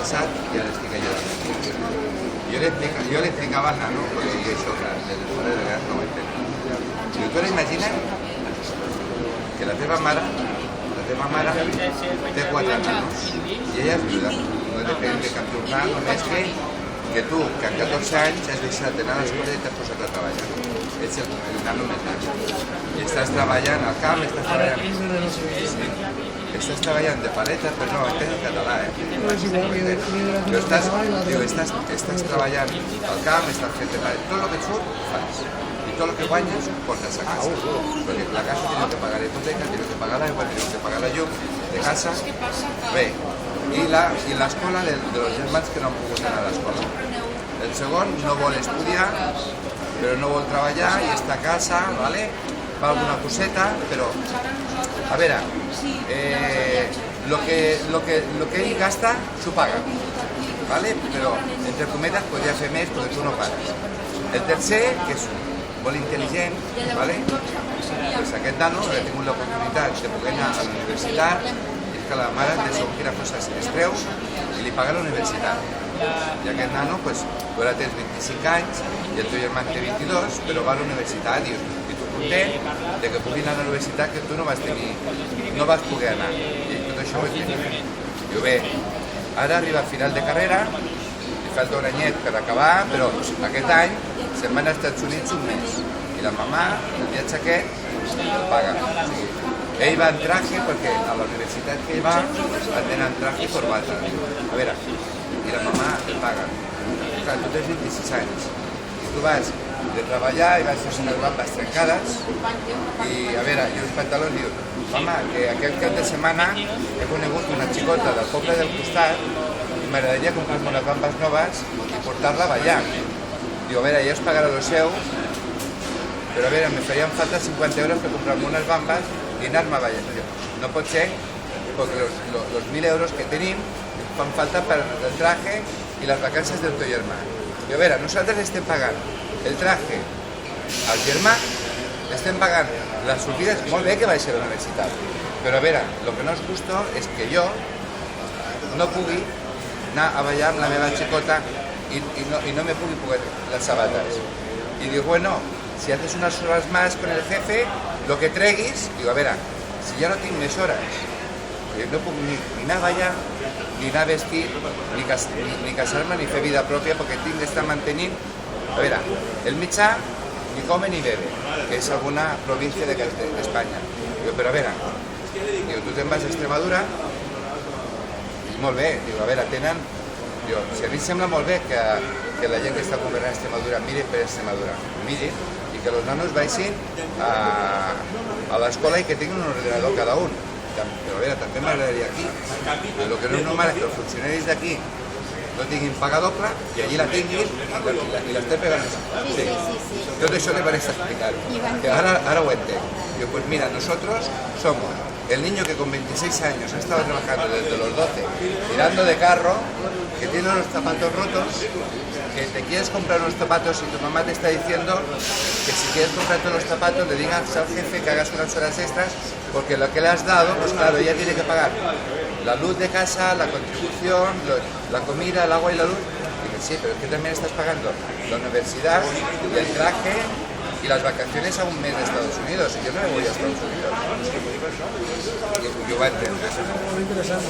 passat i ara estic ajudant. Jo li explicava al nano, perquè jo això, clar, des de fora de vegades no ho entenc. Diu, tu imagina't que la teva mare té 4 nanos i ella és viuda. No depèn de cap jornada, només que tu, que amb 14 anys has deixat d'anar a l'escola i t'has posat a treballar. Ets el nano més gran. I estàs treballant al camp, estàs treballant de paleta, però no, entenc en català, Però estàs treballant al camp, estàs fent de paleta, tot el que et surt, fas. I tot el que guanyes, portes a casa. Perquè la casa teniu que pagar hipoteca, teniu que pagar l'aigua, teniu que pagar la llum de casa. Bé, i l'escola dels germans que no han pogut anar a l'escola. El segon no vol estudiar, però no vol treballar i està a casa, ¿vale? Fa alguna coseta, però... A veure, lo que ell gasta, s'ho paga, ¿vale? Però, entre cometes, podria fer més perquè tu no pagues. El tercer, que és molt intel·ligent, ¿vale? Pues aquest nano ha tingut l'oportunitat de poder anar a la universitat i que la mare de segur quina cosa es treu i li paga la universitat. I aquest nano, pues, tu ara tens 25 anys i el teu germà té 22, però va a la universitat i tu content de que pugui anar a la universitat que tu no vas poder anar. I tot això ho és diferent. Diu, bé, ara arriba a final de carrera, li falta un anyet per acabar, però aquest any se'n van als Estats Units un mes. I la mamà, el viatge aquest, el paga. Ell va en traje perquè a la universitat que ell va han d'anar en traje i corbata. A veure, i la mamà el paga. Clar, tu tens 26 anys. I tu vas de treballar i vas fer unes bambes trencades i, a veure, i uns pantalons diu, mama, que aquest cap de setmana he conegut una xicota del poble del costat i m'agradaria comprar-me unes bambes noves i portar-la a ballar. Diu, a veure, ja us pagarà el seu, però a veure, me farien falta 50 euros per comprar-me unes bambes i anar-me a ballar. No pot ser, perquè los 1.000 euros que tenim fan falta per el traje i les vacances del teu germà. Diu, a veure, nosaltres estem pagant el traje al germà, estem pagant les sortides, molt bé que vagi a la universitat, però a veure, el que no és justo és que jo no pugui anar a ballar amb la meva xicota y no me pugui poner las sabatas. Y digo, bueno, si haces unas horas más con el jefe, lo que treguis, digo, a veure, si ja no tinc més hores, no puc ni anar a ballar, ni anar a vestir, ni casar-me, ni fer vida pròpia, perquè tinc d'estar mantenint. A veure, el mitjà ni come ni bebe, que és alguna província d'Espanya. Digo, però a veure, digo, tu te'n vas a Extremadura, molt bé, digo, a veure, tenen... Digo, si a mi sembla molt bé que la gent que està governant Extremadura miri per Extremadura, miri, i que els nanos vagin a l'escola i que tinguin un ordenador cada un. Però a veure, també m'agradaria aquí. El que no és normal és que els funcionaris d'aquí no tinguin paga doble i allí la tinguin i l'estem pegant. Sí. Tot això te parece explicar. Que ahora ho entenc. Digo, pues mira, nosotros somos el niño que con 26 años ha estado trabajando desde los 12, tirando de carro, que tiene unos zapatos rotos, que te quieres comprar unos zapatos y tu mamá te está diciendo que si quieres comprarte los zapatos le digas al jefe que hagas unas horas extras, porque lo que le has dado, pues claro, ella tiene que pagar la luz de casa, la contribución, la comida, el agua y la luz. Y que sí, pero es que también estás pagando la universidad, el traje y las vacaciones a un mes de Estados Unidos. Y yo no me voy a Estados Unidos. Yo voy a entender. Muy interesante.